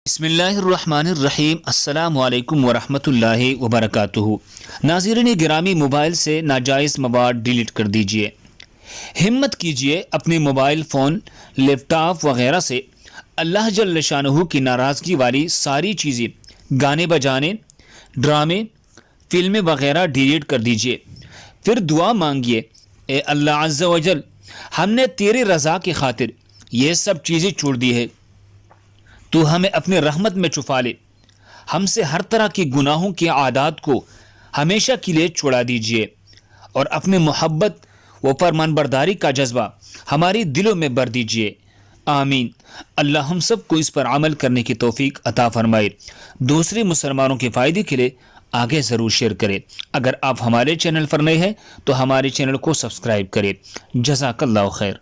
بسم اللہ الرحمن الرحیم۔ السلام علیکم ورحمۃ اللہ وبرکاتہ۔ ناظرین گرامی، موبائل سے ناجائز مواد ڈیلیٹ کر دیجیے۔ ہمت کیجیے، اپنے موبائل فون، لیپ ٹاپ وغیرہ سے اللہ جل شانہ کی ناراضگی والی ساری چیزیں، گانے بجانے، ڈرامے، فلمیں وغیرہ ڈیلیٹ کر دیجیے۔ پھر دعا مانگیے، اے اللہ عز و جل، ہم نے تیری رضا کی خاطر یہ سب چیزیں چھوڑ دی ہے، تو ہمیں اپنے رحمت میں چھپا لے، ہم سے ہر طرح کی گناہوں کی عادات کو ہمیشہ کے لیے چھڑا دیجیے، اور اپنے محبت و فرمان برداری کا جذبہ ہماری دلوں میں بھر دیجیے۔ آمین۔ اللہ ہم سب کو اس پر عمل کرنے کی توفیق عطا فرمائے۔ دوسرے مسلمانوں کے فائدے کے لیے آگے ضرور شیئر کریں۔ اگر آپ ہمارے چینل پر نئے ہیں تو ہمارے چینل کو سبسکرائب کریں۔ جزاک اللہ خیر۔